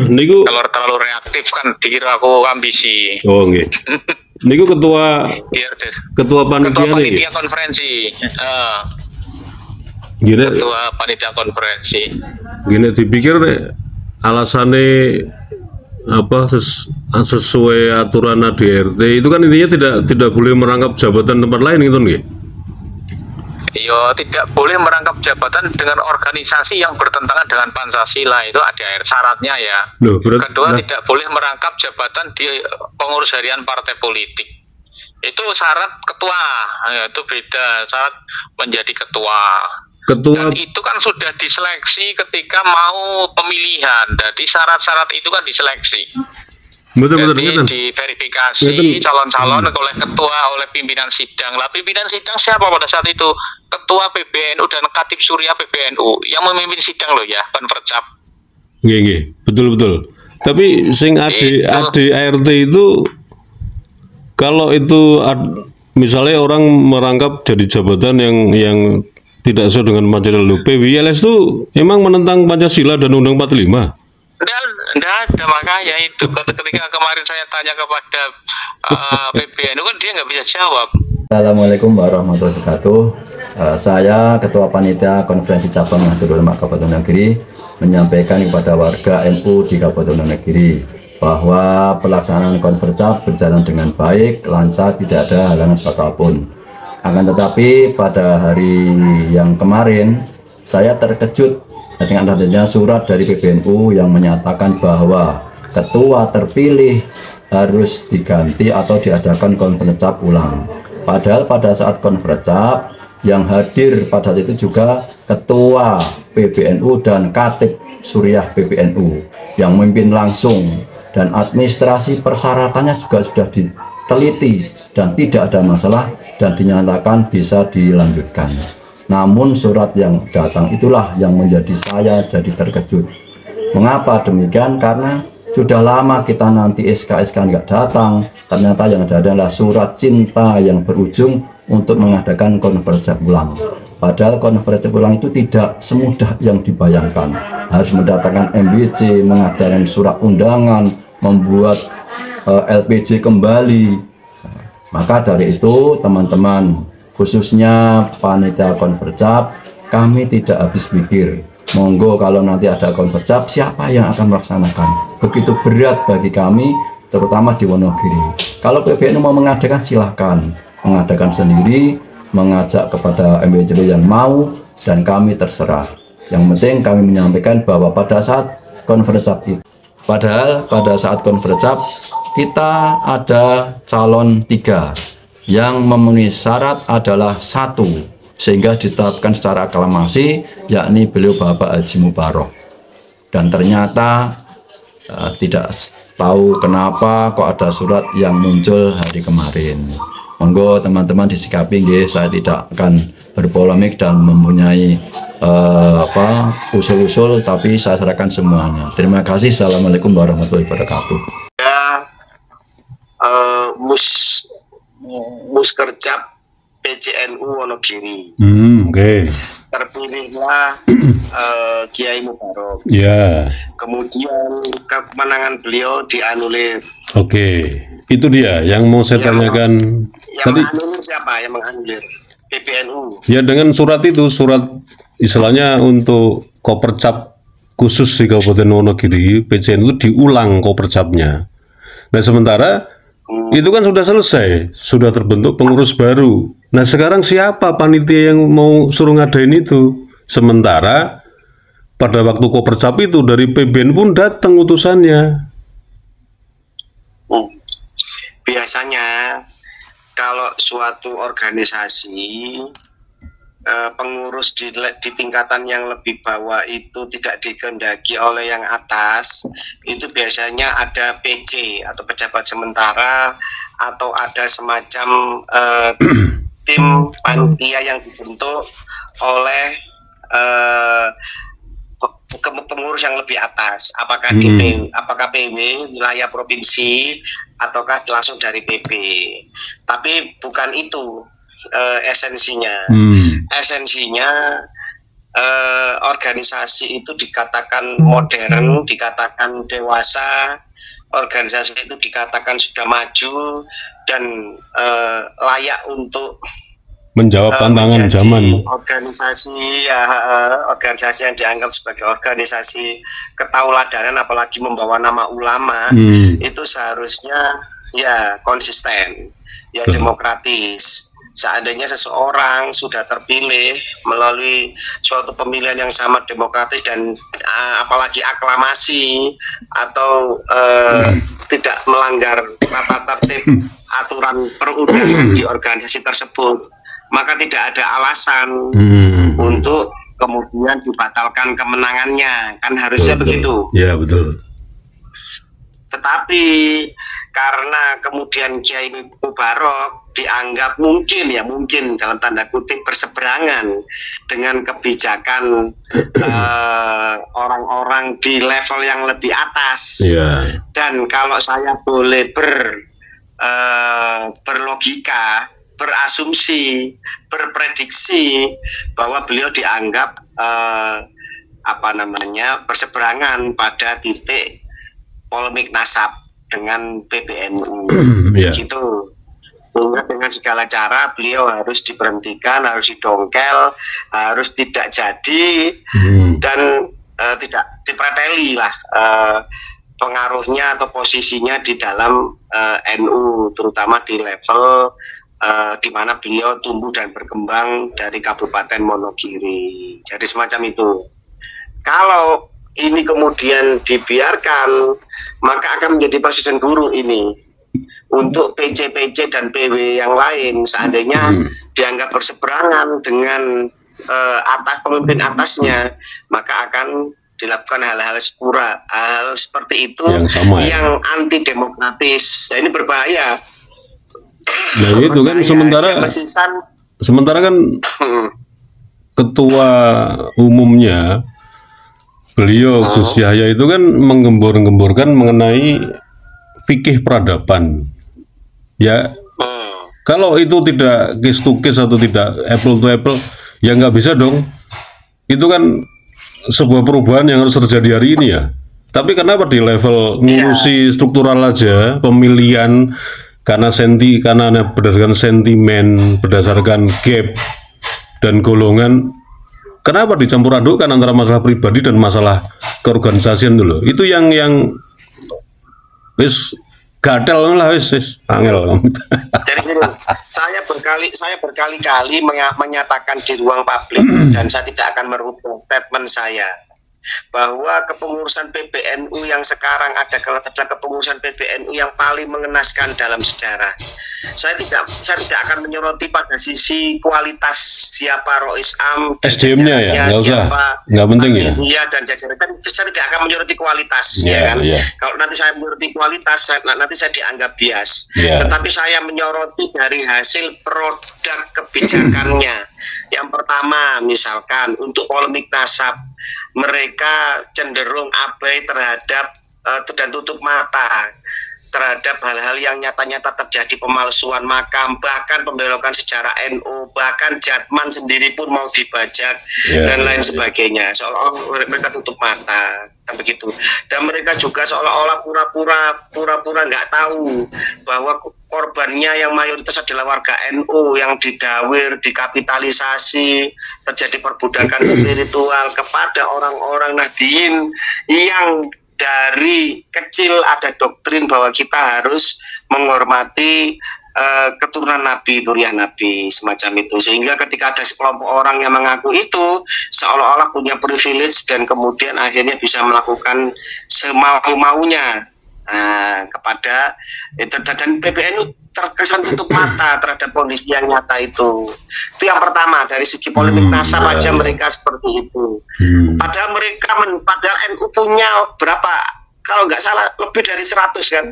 Niku Kalau terlalu reaktif kan dikira aku ambisi. oh nggih. Niku ketua Iya, ketua ketua panitia nih. panitia konferensi. Gini, Ketua panitia konferensi. gini dipikir nek alasannya apa sesuai aturan ADRT itu kan intinya tidak boleh merangkap jabatan tempat lain gitu nggih. Iya, tidak boleh merangkap jabatan dengan organisasi yang bertentangan dengan Pancasila, itu ada syaratnya ya. Loh, Kedua, tidak boleh merangkap jabatan di pengurus harian partai politik. Itu syarat ketua, ya, itu beda syarat menjadi ketua. Dan itu kan sudah diseleksi ketika mau pemilihan. Jadi syarat-syarat itu kan diseleksi. Jadi diverifikasi calon-calon oleh ketua, oleh pimpinan sidang. Lah pimpinan sidang siapa pada saat itu? Ketua PBNU dan Katib Surya PBNU yang memimpin sidang loh ya, Konvercap. Nggih, betul. Tapi sing ADRT itu kalau itu misalnya orang merangkap jadi jabatan yang tidak sesuai dengan Pancasila, PWLS itu emang menentang Pancasila dan Undang 45? Enggak ada, makanya itu ketika kemarin saya tanya kepada PBNU kan dia nggak bisa jawab. Assalamualaikum warahmatullahi wabarakatuh. Saya Ketua Panitia Konferensi Cabang Nahdlatul Ulama Kabupaten Wonogiri menyampaikan kepada warga NU di Kabupaten Wonogiri bahwa pelaksanaan Konvercap berjalan dengan baik, lancar, tidak ada halangan suatu apapun. Akan tetapi pada hari yang kemarin saya terkejut dengan adanya surat dari PBNU yang menyatakan bahwa ketua terpilih harus diganti atau diadakan konferensi ulang. Padahal pada saat konferensi yang hadir pada saat itu juga ketua PBNU dan Katib Surya PBNU yang memimpin langsung, dan administrasi persyaratannya juga sudah diteliti dan tidak ada masalah dan dinyatakan bisa dilanjutkan. Namun surat yang datang itulah yang menjadi saya jadi terkejut. Mengapa demikian? Karena sudah lama kita nanti SK-SK nggak datang, ternyata yang ada adalah surat cinta yang berujung untuk mengadakan konferensi ulang. Padahal konferensi ulang itu tidak semudah yang dibayangkan. Harus mendatangkan MBC, mengadakan surat undangan, membuat LPJ kembali. Maka dari itu teman-teman, khususnya panitia konfercap, kami tidak habis pikir. Monggo kalau nanti ada konvercap, siapa yang akan melaksanakan? Begitu berat bagi kami, terutama di Wonogiri. Kalau PBNU mau mengadakan, silahkan mengadakan sendiri, mengajak kepada MBC yang mau, dan kami terserah. Yang penting kami menyampaikan bahwa pada saat konvercap itu, padahal pada saat konvercap kita ada calon 3 yang memenuhi syarat adalah 1, sehingga ditetapkan secara aklamasi, yakni beliau Bapak Haji Mubarok. Dan ternyata tidak tahu kenapa kok ada surat yang muncul hari kemarin. Monggo teman-teman disikapi, saya tidak akan berpolemik dan mempunyai usul-usul, tapi saya serahkan semuanya. Terima kasih. Assalamualaikum warahmatullahi wabarakatuh. Muskercap PCNU Wonogiri. Terpilihlah Kiai Mubarok. Kemudian kemenangan beliau dianulir. Itu dia yang mau saya tanyakan. Yang menganulir siapa? Yang menganulir PBNU. Ya, dengan surat itu, surat istilahnya untuk kopercap khusus di Kabupaten Wonogiri, PCNU diulang kopercapnya. Nah, sementara itu kan sudah selesai, sudah terbentuk pengurus baru. Nah, sekarang siapa panitia yang mau suruh ngadain itu? Sementara pada waktu kopercap itu dari PBN pun datang utusannya. Biasanya kalau suatu organisasi pengurus di tingkatan yang lebih bawah itu tidak dikehendaki oleh yang atas, itu biasanya ada PJ atau pejabat sementara, atau ada semacam tim panitia yang dibentuk oleh pengurus yang lebih atas, apakah apakah PW wilayah provinsi ataukah langsung dari PB. Tapi bukan itu esensinya. Esensinya organisasi itu dikatakan modern, dikatakan dewasa, organisasi itu dikatakan sudah maju dan layak untuk menjawab tantangan zaman. Organisasi organisasi yang dianggap sebagai organisasi ketauladanan, apalagi membawa nama ulama, itu seharusnya ya konsisten, ya demokratis. Seandainya seseorang sudah terpilih melalui suatu pemilihan yang sama demokratis dan apalagi aklamasi atau tidak melanggar tata tertib aturan perundangan di organisasi tersebut, maka tidak ada alasan untuk kemudian dibatalkan kemenangannya, kan harusnya begitu. Ya, betul. Tetapi karena kemudian Kiai Mubarok dianggap mungkin dalam tanda kutip berseberangan dengan kebijakan orang-orang di level yang lebih atas. Dan kalau saya boleh berlogika, berasumsi, berprediksi bahwa beliau dianggap berseberangan pada titik polemik nasab dengan PBNU, gitu. Sehingga dengan segala cara beliau harus diberhentikan, harus didongkel, harus tidak jadi, dan tidak dipreteli lah pengaruhnya atau posisinya di dalam NU, terutama di level di mana beliau tumbuh dan berkembang dari Kabupaten Wonogiri. Jadi semacam itu. Kalau ini kemudian dibiarkan, maka akan menjadi presiden buruk ini untuk PC-PC dan PW yang lain. Seandainya dianggap berseberangan dengan pemimpin atasnya, maka akan dilakukan hal-hal seperti itu yang anti demokratis. Nah, ini berbahaya. Nah itu kan sementara kan ketua umumnya beliau Gus Yahya itu kan menggembor-gemborkan mengenai fikih peradaban. Ya, kalau itu tidak case to case atau tidak apple to apple, ya nggak bisa dong. Itu kan sebuah perubahan yang harus terjadi hari ini ya. Tapi kenapa di level ngurusi struktural aja, pemilihan karena berdasarkan sentimen, berdasarkan gap dan golongan, kenapa dicampur adukkan antara masalah pribadi dan masalah keorganisasian dulu? Itu yang wis gatel lah, wis angel. Jadi gini, saya berkali-kali menyatakan di ruang publik dan saya tidak akan merubah statement saya bahwa kepengurusan PBNU yang sekarang adalah kepengurusan PBNU yang paling mengenaskan dalam sejarah. Saya tidak akan menyoroti pada sisi kualitas siapa Rois Am, SDM-nya ya, nggak usah, nggak penting ya. Iya, dan jajaran saya tidak akan menyoroti kualitas, ya kan. Kalau nanti saya menyoroti kualitas, nanti saya dianggap bias. Tetapi saya menyoroti dari hasil produk kebijakannya. Yang pertama, misalkan untuk polemik nasab, mereka cenderung abai terhadap dan tutup mata terhadap hal-hal yang nyata-nyata terjadi, pemalsuan makam, bahkan pembelokan sejarah NU, bahkan Jatman sendiri pun mau dibajak dan lain sebagainya. Seolah-olah mereka tutup mata, begitu. Dan mereka juga seolah-olah pura-pura nggak tahu bahwa korbannya yang mayoritas adalah warga NU yang didawir, dikapitalisasi, terjadi perbudakan spiritual kepada orang-orang Nahdien yang dari kecil ada doktrin bahwa kita harus menghormati keturunan Nabi, Duriah Nabi, semacam itu. Sehingga ketika ada sekelompok orang yang mengaku itu, seolah-olah punya privilege dan kemudian akhirnya bisa melakukan semau-maunya kepada itu. Dan PBNU terkesan tutup mata terhadap kondisi yang nyata itu. Itu yang pertama, dari segi polemik nasab aja mereka seperti itu. Padahal padahal NU punya berapa, kalau nggak salah lebih dari 100 kan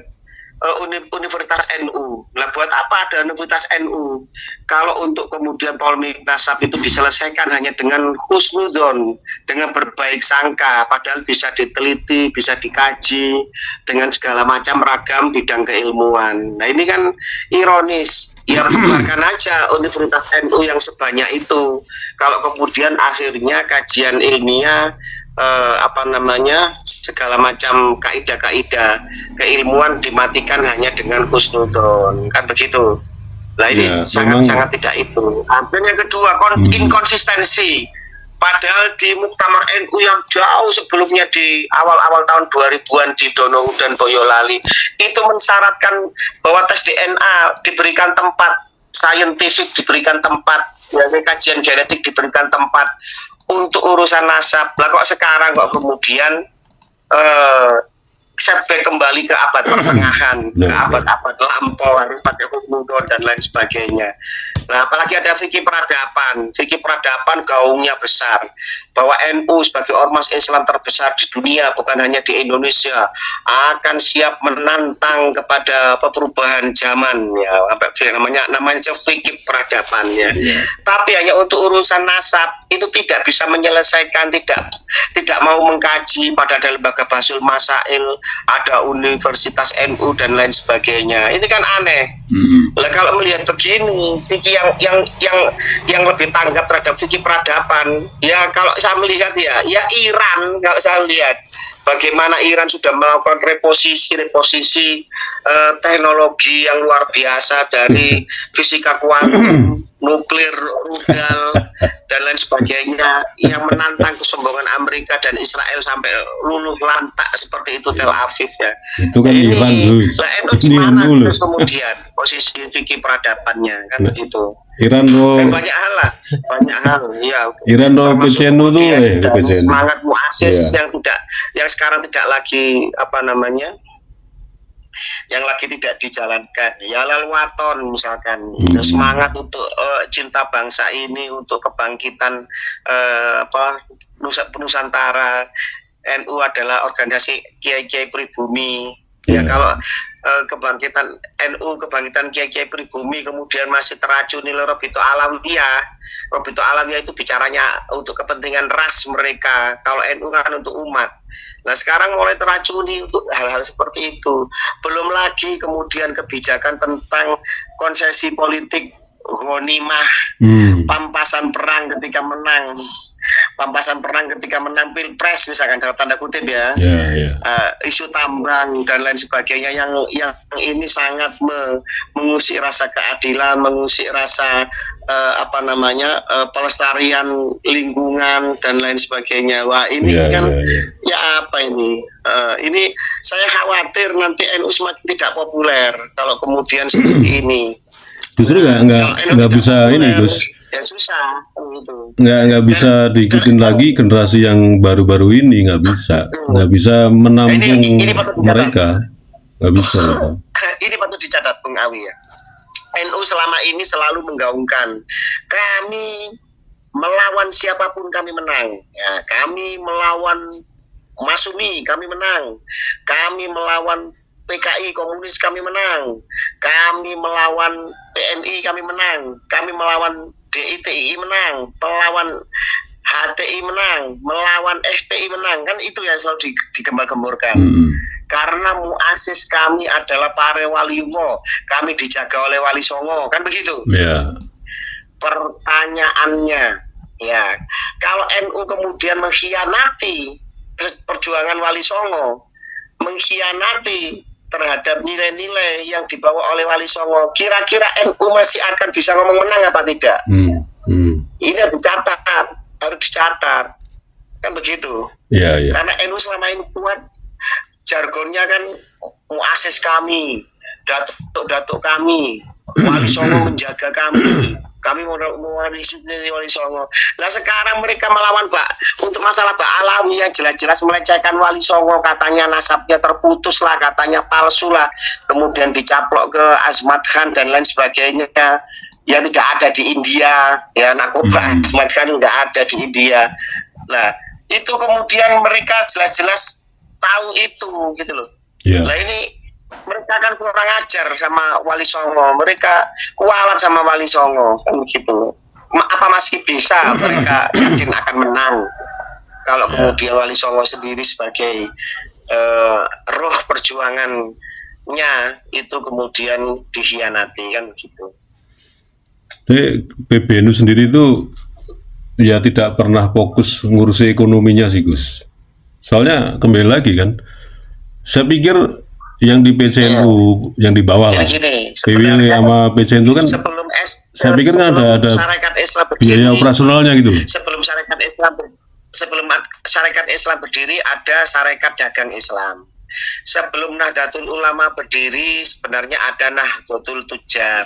Universitas NU. Nah, buat apa ada Universitas NU? Kalau untuk kemudian polemik nasab itu diselesaikan hanya dengan husnudzon, dengan berbaik sangka, padahal bisa diteliti, bisa dikaji dengan segala macam ragam bidang keilmuan. Nah, ini kan ironis. Ya, bubarkan aja Universitas NU yang sebanyak itu. Kalau kemudian akhirnya kajian ilmiah segala macam kaidah-kaidah keilmuan dimatikan hanya dengan husnudzon, kan begitu. Nah, ini sangat-sangat tidak itu. Dan yang kedua, inkonsistensi. Padahal di Muktamar NU yang jauh sebelumnya di awal-awal tahun 2000-an di Dono dan Boyolali itu mensyaratkan bahwa tes DNA diberikan tempat, saintifik diberikan tempat, kajian genetik diberikan tempat untuk urusan nasab. Lah kok sekarang kok kemudian setback kembali ke abad pertengahan, ke abad-abad lampau, harus pakai husnudzon dan lain sebagainya. Nah, apalagi ada fikih peradaban. Fikih peradaban gaungnya besar, bahwa NU sebagai ormas Islam terbesar di dunia, bukan hanya di Indonesia, akan siap menantang kepada perubahan zaman, ya, namanya fikih peradaban, ya. Tapi hanya untuk urusan nasab itu tidak bisa menyelesaikan, tidak mau mengkaji. Pada ada lembaga Basul Masail, ada Universitas NU dan lain sebagainya. Ini kan aneh. Lah kalau melihat begini, fikih yang lebih tanggap terhadap fikih peradaban, ya kalau saya melihat ya Iran, kalau saya lihat bagaimana Iran sudah melakukan reposisi teknologi yang luar biasa dari fisika kuantum, nuklir, rudal dan lain sebagainya, yang menantang kesombongan Amerika dan Israel sampai luluh lantak seperti itu Tel Aviv, ya. Itu kan ini, Iran Iran kemudian posisi fikih peradabannya kan begitu. Iran banyak hal ya. Iran PCNU tuh semangat muasis yang sekarang tidak lagi yang lagi tidak dijalankan, ya Lalwaton misalkan, semangat untuk cinta bangsa ini, untuk kebangkitan Nusantara. NU adalah organisasi kiai-kiai pribumi. Ya, kalau kebangkitan NU, kebangkitan kiai-kiai pribumi kemudian masih teracuni oleh Robito Alawiyah. Robito Alawiyah itu bicaranya untuk kepentingan ras mereka. Kalau NU kan untuk umat. Nah, sekarang mulai teracuni untuk hal-hal seperti itu. Belum lagi kemudian kebijakan tentang konsesi politik ghanimah, pampasan perang ketika menang. Pampasan perang ketika menang pilpres misalkan dalam tanda kutip, ya. Isu tambang dan lain sebagainya yang ini sangat mengusik rasa keadilan, mengusik rasa pelestarian lingkungan dan lain sebagainya. Wah, ini ya apa ini? Ini saya khawatir nanti NU semakin tidak populer kalau kemudian seperti ini. Justru nggak bisa ini, Gus. Ya susah gitu. Nggak bisa diikutin lagi generasi yang baru-baru ini, nggak bisa menampung mereka, nggak bisa. Ini patut dicatat, Bung Awi, ya. NU selama ini selalu menggaungkan kami melawan siapapun kami menang, ya. Kami melawan Masumi kami menang, kami melawan PKI komunis kami menang, kami melawan PNI kami menang, kami melawan DITI menang, melawan HTI menang, melawan FPI menang. Kan itu yang selalu digembar-gemborkan. Karena muasis kami adalah Pare Waliwo, kami dijaga oleh Wali Songo, kan begitu. Pertanyaannya, ya, kalau NU kemudian mengkhianati perjuangan Wali Songo, mengkhianati terhadap nilai-nilai yang dibawa oleh Wali Songo, kira-kira NU masih akan bisa ngomong menang apa tidak? Ini harus dicatat, kan begitu. Karena NU selama ini kuat, jargonnya kan muasis kami, datuk kami, Wali Songo menjaga kami mewarisi Wali Songo. Nah, sekarang mereka melawan untuk masalah Mbak Alawi yang jelas-jelas melecehkan Wali Songo, katanya nasabnya terputus lah, katanya palsu lah, kemudian dicaplok ke Azmat Khan dan lain sebagainya, yang tidak ada di India, ya, narkoba Azmat Khan tidak ada di India. Nah, itu kemudian mereka jelas-jelas tahu itu, gitu loh. Nah, ini mereka mereka kan kurang ajar sama Wali Songo, mereka kualat sama Wali Songo kan begitu. Apa masih bisa mereka yakin akan menang kalau kemudian Wali Songo sendiri sebagai roh perjuangannya itu kemudian dikhianati kan begitu. Jadi PBNU sendiri itu ya tidak pernah fokus ngurusi ekonominya sih Gus. Soalnya kembali lagi kan, saya pikir yang di PCNU yang di bawah lah, PW sama PCNU kan, saya pikir kan ada biaya operasionalnya gitu. Sebelum Syarikat Islam berdiri ada Syarikat Dagang Islam. Sebelum Nahdlatul Ulama berdiri sebenarnya ada Nahdlatul Tujar,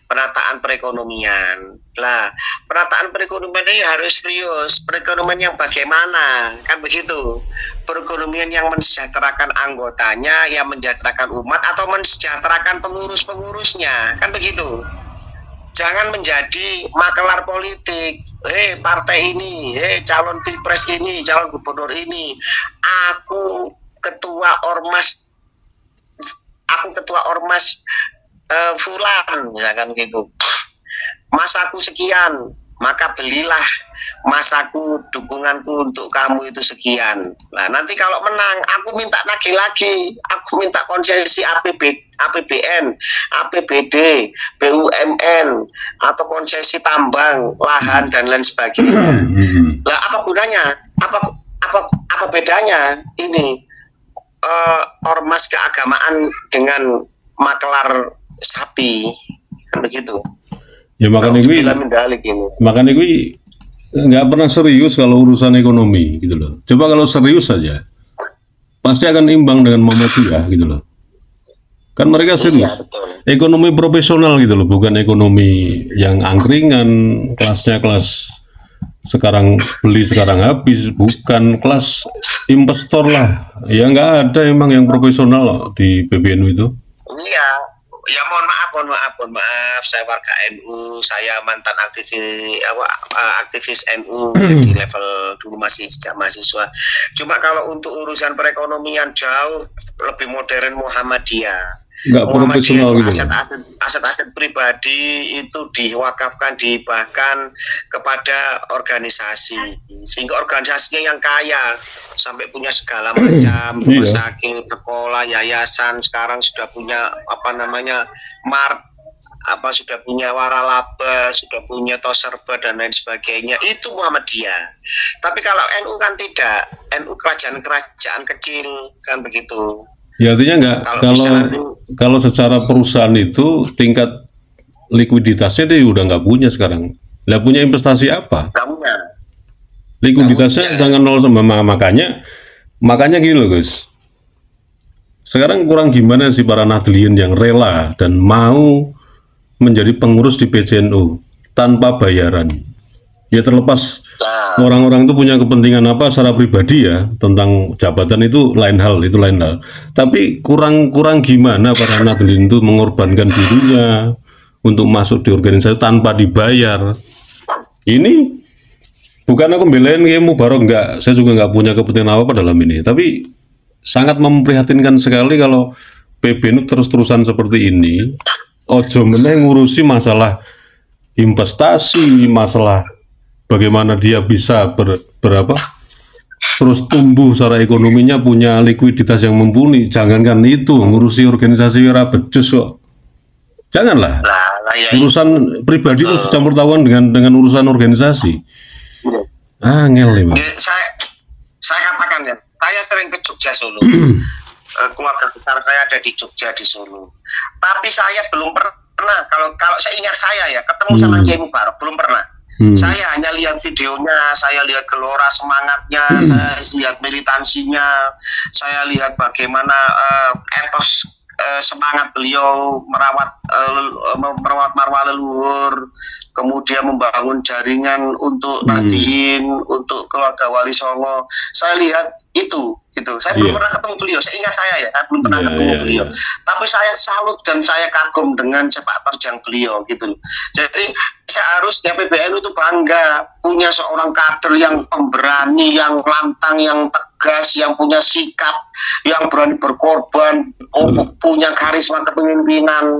penataan perekonomian. Lah, penataan perekonomian ini harus serius. Perekonomian yang bagaimana? Kan begitu. Perekonomian yang mensejahterakan anggotanya, yang mensejahterakan umat, atau mensejahterakan pengurus-pengurusnya. Kan begitu. Jangan menjadi makelar politik. Partai ini, calon pilpres ini, calon gubernur ini. Aku ketua ormas fulan, misalkan gitu. Masaku sekian, maka belilah masaku, dukunganku untuk kamu itu sekian. Nah, nanti kalau menang, aku minta nagih lagi, aku minta konsesi APBN, APBD, BUMN, atau konsesi tambang, lahan dan lain sebagainya. Lah, apa gunanya? Apa bedanya ini? Ormas keagamaan dengan makelar sapi kan begitu ya. Makanya gue nggak pernah serius kalau urusan ekonomi gitu loh. Coba kalau serius saja pasti akan imbang dengan Muhammadiyah gitu loh, kan mereka serius. Ekonomi profesional gitu loh, bukan ekonomi yang angkringan, kelasnya kelas sekarang beli sekarang habis, bukan kelas investor lah. Ya nggak ada emang yang profesional loh di PBNU itu. Iya, ya mohon maaf, saya warga NU, saya mantan aktivis NU di level dulu masih sejak mahasiswa. Cuma kalau untuk urusan perekonomian jauh lebih modern Muhammadiyah. Nggak profesional gitu. Aset-aset pribadi itu diwakafkan, dihibahkan kepada organisasi, sehingga organisasinya yang kaya sampai punya segala macam rumah sakit, sekolah, yayasan, sekarang sudah punya sudah punya waralaba, sudah punya toserba dan lain sebagainya. Itu Muhammadiyah. Tapi kalau NU kan tidak, NU kerajaan kecil kan begitu. Ya artinya nggak, kalau secara perusahaan itu tingkat likuiditasnya dia udah nggak punya sekarang. Nggak punya investasi apa? Nggak punya. Likuiditasnya sangat nol sama, makanya gini loh Gus. Sekarang kurang gimana sih para Nahdliyin yang rela dan mau menjadi pengurus di PCNU tanpa bayaran. Ya terlepas orang-orang itu punya kepentingan apa secara pribadi ya, tentang jabatan itu lain hal. Tapi kurang gimana para Nahdliyin itu mengorbankan dirinya untuk masuk di organisasi tanpa dibayar. Ini bukan aku belain Kiai Mubarok, enggak, saya juga nggak punya kepentingan apa dalam ini. Tapi sangat memprihatinkan sekali kalau PBNU terus-terusan seperti ini. Ojo meneh ngurusi masalah investasi, masalah bagaimana dia bisa terus tumbuh secara ekonominya, punya likuiditas yang mumpuni. Jangankan itu, ngurusi organisasi ora becus kok. Janganlah. Urusan pribadi itu campur tangan dengan urusan organisasi. Angel nih. Saya katakan ya, saya sering ke Jogja Solo. Keluarga besar saya ada di Jogja, di Solo. Tapi saya belum pernah, kalau saya ingat saya ya, ketemu sama Kiai Mubarok, belum pernah. Saya hanya lihat videonya, saya lihat gelora semangatnya, saya lihat militansinya, saya lihat bagaimana etos semangat beliau merawat marwah leluhur, kemudian membangun jaringan untuk Nahdliyin, untuk keluarga Wali Songo. Saya lihat itu gitu. Saya belum pernah ketemu beliau, seingat saya ya, belum pernah ketemu beliau. Tapi saya salut dan saya kagum dengan sepak terjang beliau gitu. Jadi seharusnya PBNU itu bangga punya seorang kader yang pemberani, yang lantang, yang tegas, yang punya sikap, yang berani berkorban, punya karisma kepemimpinan.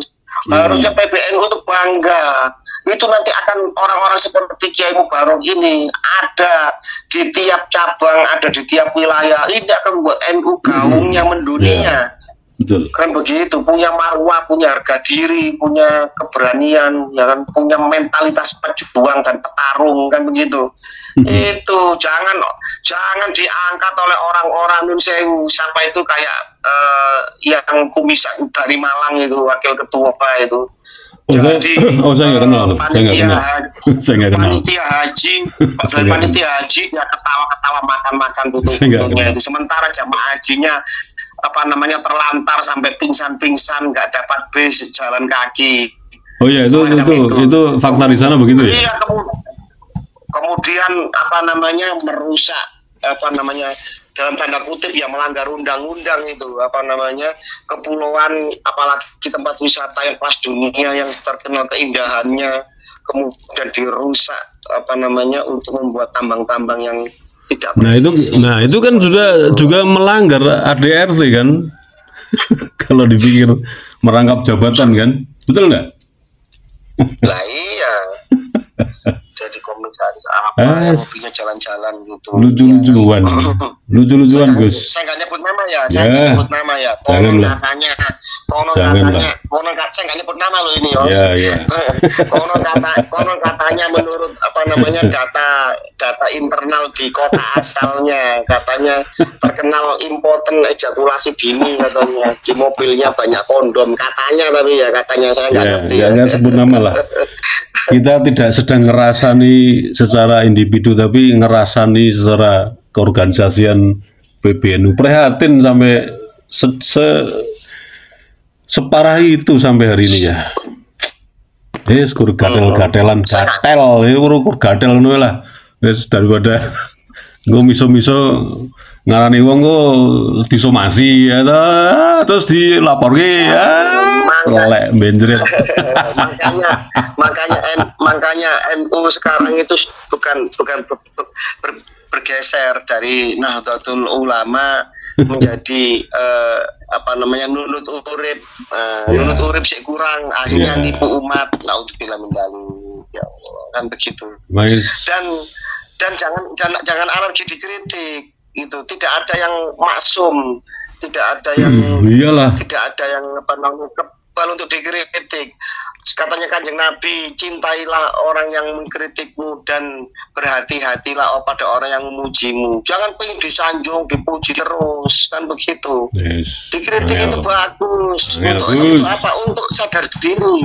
Harusnya PBNU itu bangga. Itu nanti akan orang-orang seperti Kiai Mubarok ini ada di tiap cabang, ada di tiap wilayah. Ini akan membuat NU gaungnya mendunia. Betul. Kan begitu, punya marwah, punya harga diri, punya keberanian, ya kan, punya mentalitas pejuang dan petarung, kan begitu. Itu jangan diangkat oleh orang-orang nun sewu, sampai itu kayak yang kumisan dari Malang itu, wakil ketua itu. Jadi, saya nggak kenal. Panitia haji dia ketawa-ketawa makan-makan tutupnya itu. Sementara jamaah hajinya terlantar sampai pingsan-pingsan, nggak dapat bis, jalan kaki. Oh iya, itu fakta di sana begitu ya? Iya, kemudian merusak dalam tanda kutip ya, melanggar undang-undang itu kepulauan, apalagi tempat wisata yang kelas dunia yang terkenal keindahannya, kemudian dirusak untuk membuat tambang-tambang yang tidak presisi. Nah itu kan sudah juga melanggar ADRT kan. Kalau dipikir merangkap jabatan kan, betul nggak? Lah iya. Jadi komisaris apa yang hobinya jalan-jalan gitu. Lucu-lucuan. Lucu-lucuan, Gus. Saya nggak nyebut nama ya. Saya nggak nyebut nama ya. Konon katanya. Saya nggak nyebut nama loh ini. Iya. Konon katanya menurut data internal di kota asalnya, katanya terkenal impoten ejakulasi dini katanya. Di mobilnya banyak kondom katanya, tapi ya katanya saya nggak ngerti. Jangan sebut nama lah. Kita tidak sedang ngerasani secara individu, tapi ngerasani secara keorganisasian PBNU. Prihatin sampai separah itu sampai hari ini ya. Kur gatel-gatelan, gatel, kur gatel ngono lah. Daripada gue miso-miso ngarani wong gue disomasi ya, terus dilaporke ya. Lelek benjret. makanya NU sekarang itu bukan bergeser dari Nahdlatul Ulama menjadi nunut urip, nunut urip sih kurang, akhirnya nipu umat. Naudzubillah min dzalik, ya Allah, kan begitu. Dan jangan alergi dikritik, itu tidak ada yang maksum, tidak ada yang tidak ada yang kebal untuk dikritik. Katanya Kanjeng Nabi, cintailah orang yang mengkritikmu dan berhati-hatilah pada orang yang memujimu. Jangan pengen disanjung, dipuji terus, kan begitu. Dikritik itu bagus. Untuk apa? Untuk sadar diri.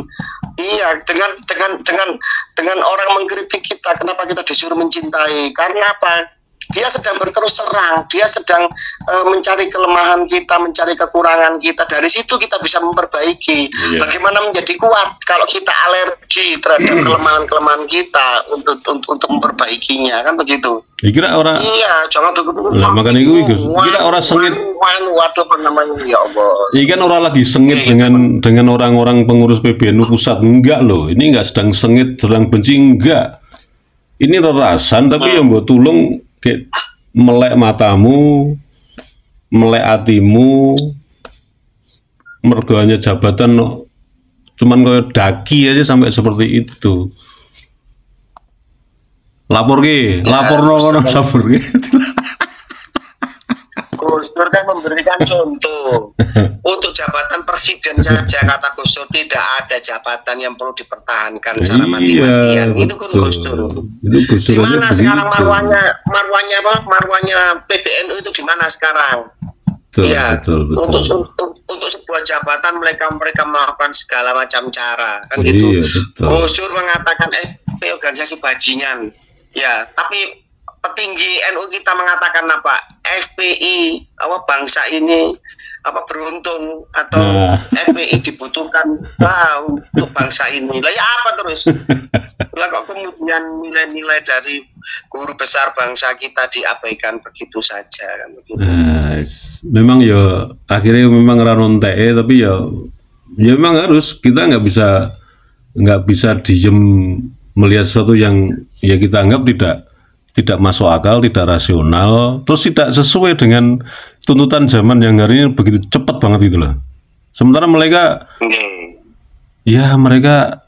Iya, dengan orang mengkritik kita, kenapa kita disuruh mencintai? Karena apa? Dia sedang berterus terang, dia sedang mencari kelemahan kita, mencari kekurangan kita. Dari situ kita bisa memperbaiki. Bagaimana menjadi kuat kalau kita alergi terhadap kelemahan-kelemahan kita untuk memperbaikinya, kan begitu. Kira orang. Iya, jangan dulu. Lah makanya Gus. Kira orang sengit. Waduh, apa namanya, ya Allah. Ini kan orang lagi sengit dengan orang-orang pengurus PBNU pusat. Enggak loh, ini enggak sedang sengit, sedang benci, enggak. Ini rerasan, tapi yang buat tulung kayak melek matamu, melek hatimu, mergonya jabatan cuman kayak daki aja sampai seperti itu. Lapor no sabar Gus Dur kan memberikan contoh. Untuk jabatan presiden saja, kata Gus Dur, tidak ada jabatan yang perlu dipertahankan secara mati-matian. Itu kan Gus Dur. Di mana sekarang marwahnya PBNU itu di mana sekarang? Betul. Untuk sebuah jabatan mereka melakukan segala macam cara, kan gitu. Gus Dur mengatakan organisasi bajingan. Ya, tapi petinggi NU kita mengatakan apa? FPI, bangsa ini beruntung atau FPI dibutuhkan untuk bangsa ini. Lah ya apa terus? Lah kok kemudian nilai-nilai dari guru besar bangsa kita diabaikan begitu saja kan begitu. Memang ya akhirnya memang ranonte tapi ya memang harus kita nggak bisa diem melihat sesuatu yang ya kita anggap tidak masuk akal, tidak rasional, terus tidak sesuai dengan tuntutan zaman yang hari ini begitu cepat banget gitu loh. Sementara mereka ya mereka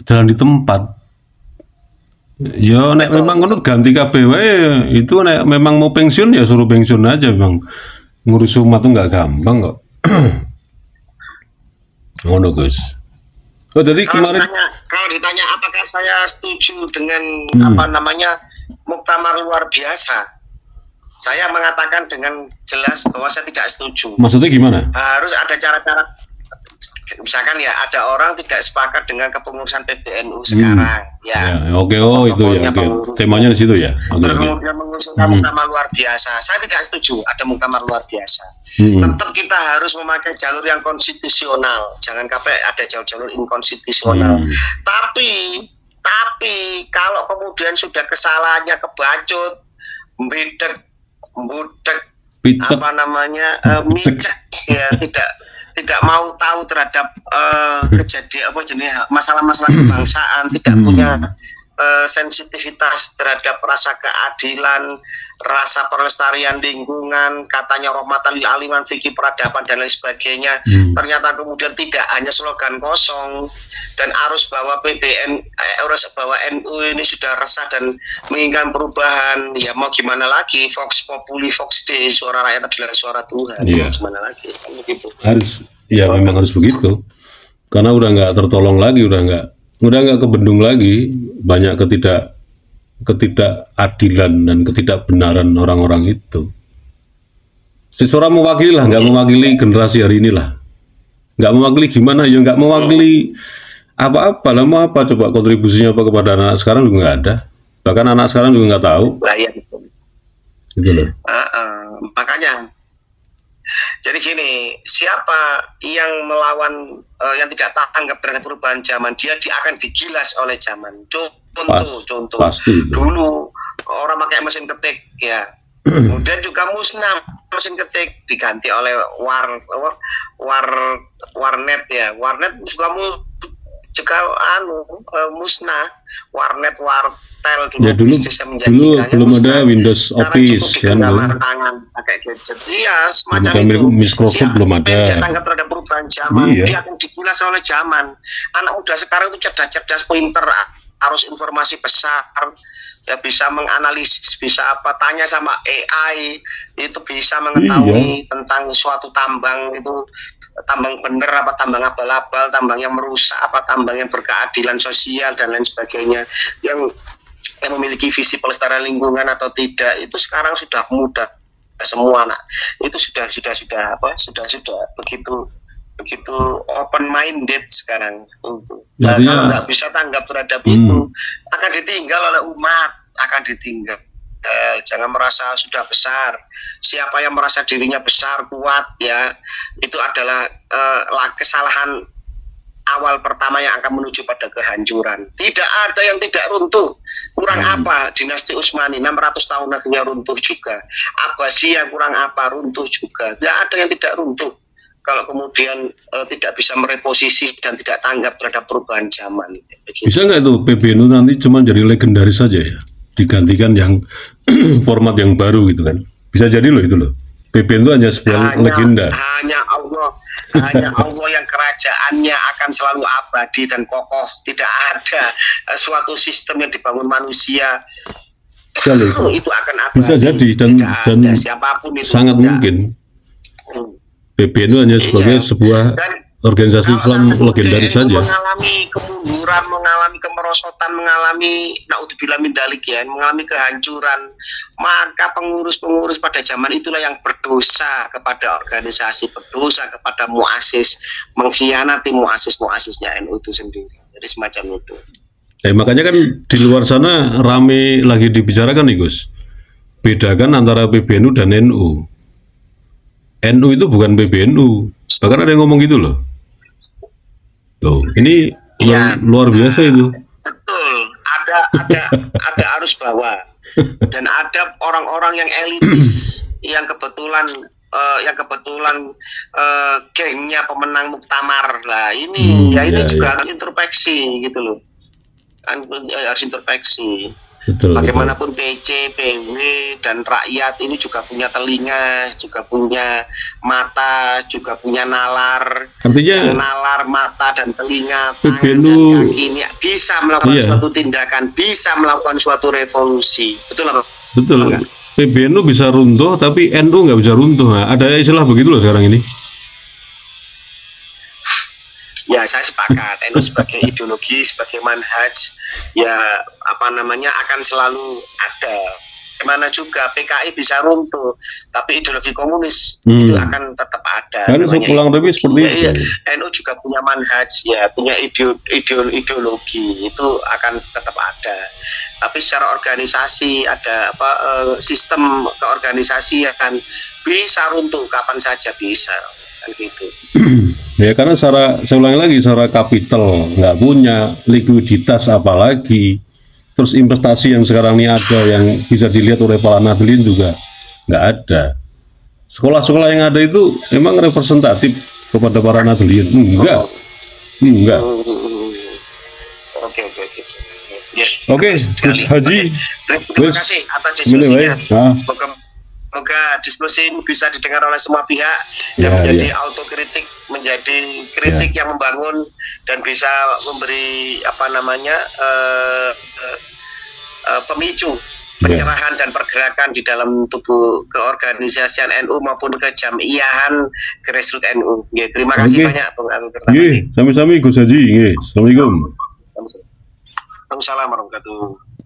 jalan di tempat. Ya nek memang menurut ganti KPW itu nek memang mau pensiun ya suruh pensiun aja, memang ngurus umat tuh nggak gampang kok. Ngono Gus. Oh jadi kemarin kalau ditanya apakah saya setuju dengan muktamar luar biasa, saya mengatakan dengan jelas bahwa saya tidak setuju. Maksudnya gimana? Harus ada cara-cara. Misalkan ya ada orang tidak sepakat dengan kepengurusan PBNU sekarang, oke, itu ya, temanya di situ ya. Kemudian mengusulkan muktamar luar biasa, saya tidak setuju ada muktamar luar biasa. Tetap kita harus memakai jalur yang konstitusional, jangan sampai ada jalur inkonstitusional. Tapi kalau kemudian sudah kesalahannya kebacut, budek, micek ya tidak mau tahu terhadap kejadian masalah-masalah kebangsaan, tidak punya sensitivitas terhadap rasa keadilan, rasa pelestarian lingkungan, katanya rahmatan lil alamin, fikih peradaban dan lain sebagainya. Ternyata kemudian tidak hanya slogan kosong dan arus bahwa arus bahwa NU ini sudah resah dan menginginkan perubahan. Ya mau gimana lagi, Vox Populi Vox Dei, suara rakyat adalah suara Tuhan. Mau gimana lagi? Harus, ya memang harus begitu. Karena udah nggak tertolong lagi, udah nggak kebendung lagi, banyak ketidakadilan dan ketidakbenaran orang-orang itu. Siswa mewakili lah, nggak mewakili generasi hari inilah, nggak mewakili gimana ya, nggak mewakili apa-apa lah, mau apa coba kontribusinya apa kepada anak sekarang juga nggak ada, bahkan anak sekarang juga nggak tahu. Gitu loh. Makanya. Jadi gini, siapa yang melawan, yang tidak tanggap terhadap perubahan zaman, dia akan digilas oleh zaman. Contoh, dulu orang pakai mesin ketik, ya, kemudian juga musnah mesin ketik, diganti oleh warnet ya, warnet juga musnah, warnet wartel dulu, ya, dulu belum ada Windows Office kan, pakai gadget, iya semacam itu. Microsoft belum ada. Dia tanggap terhadap perubahan zaman, dia akan digilas oleh zaman. Anak muda sekarang itu cerdas, pinter, arus informasi besar, ya bisa menganalisis, bisa tanya sama AI, itu bisa mengetahui tentang suatu tambang itu tambang bener apa tambang abal-abal, tambang yang merusak apa tambang yang berkeadilan sosial dan lain sebagainya, yang memiliki visi pelestarian lingkungan atau tidak, itu sekarang sudah mudah semua. Itu sudah begitu open minded sekarang itu. Kalau nggak bisa tanggap terhadap itu, akan ditinggal oleh umat, akan ditinggal. Jangan merasa sudah besar. Siapa yang merasa dirinya besar, kuat, ya, itu adalah kesalahan awal pertama yang akan menuju pada kehancuran. Tidak ada yang tidak runtuh. Kurang apa? Dinasti Utsmani 600 tahun akhirnya runtuh juga. Abbasiyah kurang apa? Runtuh juga. Tidak ada yang tidak runtuh. Kalau kemudian tidak bisa mereposisi dan tidak tanggap terhadap perubahan zaman. Bisa nggak itu PBNU nanti cuma jadi legendaris saja ya? Digantikan yang format yang baru gitu kan, bisa jadi loh itu loh. PBNU itu hanya sebuah legenda. Hanya Allah yang kerajaannya akan selalu abadi dan kokoh. Tidak ada suatu sistem yang dibangun manusia itu akan abadi. Bisa jadi dan siapapun itu sangat mungkin. PBNU hanya sebagai sebuah organisasi Islam legendaris saja. Mengalami kemunduran, mengalami kemerosotan, mengalami naudzubillah min dzalik ya, mengalami kehancuran, maka pengurus-pengurus pada zaman itulah yang berdosa kepada organisasi, berdosa kepada muassis, mengkhianati muassis-muassisnya NU itu sendiri. Jadi semacam itu. Makanya kan di luar sana rame lagi dibicarakan nih Gus. Bedakan antara PBNU dan NU. NU itu bukan PBNU. Bahkan ada yang ngomong gitu loh. Tuh, ini luar biasa itu. Betul, ada arus bawah dan ada orang-orang yang elitis yang kebetulan gengnya pemenang muktamar lah ini juga harus introspeksi gitu loh, kan harus introspeksi. Bagaimanapun PC, PW dan rakyat ini juga punya telinga, juga punya mata, juga punya nalar. Artinya nalar, mata dan telinga, tangan dan kaki ini bisa melakukan suatu tindakan, bisa melakukan suatu revolusi. Betul apa? Betul. PBNU bisa runtuh, tapi NU nggak bisa runtuh. Nah, ada istilah begitu loh sekarang ini. Ya, saya sepakat. NU sebagai ideologi, sebagai manhaj, ya akan selalu ada. Gimana juga PKI bisa runtuh, tapi ideologi komunis itu akan tetap ada. Kan sepulang lebih seperti itu. NU juga punya manhaj, ya punya ideologi, itu akan tetap ada. Tapi secara organisasi ada sistem keorganisasian bisa runtuh kapan saja bisa. Gitu. Ya karena saya ulangi lagi, secara kapital nggak punya, likuiditas apalagi, terus investasi yang sekarang ini ada yang bisa dilihat oleh para Nahdlin juga nggak ada. Sekolah-sekolah yang ada itu emang representatif kepada para Nahdlin? Enggak. Oke, Gus Haji. Terima kasih atas diskusinya. Semoga diskusi ini bisa didengar oleh semua pihak dan menjadi autokritik, menjadi kritik yang membangun dan bisa memberi pemicu pencerahan dan pergerakan di dalam tubuh keorganisasian NU maupun kejamiahan grassroots NU. Terima kasih banyak Bung Arul Kertanadi. Sami-sami Gus Haji. Assalamualaikum. Waalaikumsalam warahmatullahi wabarakatuh.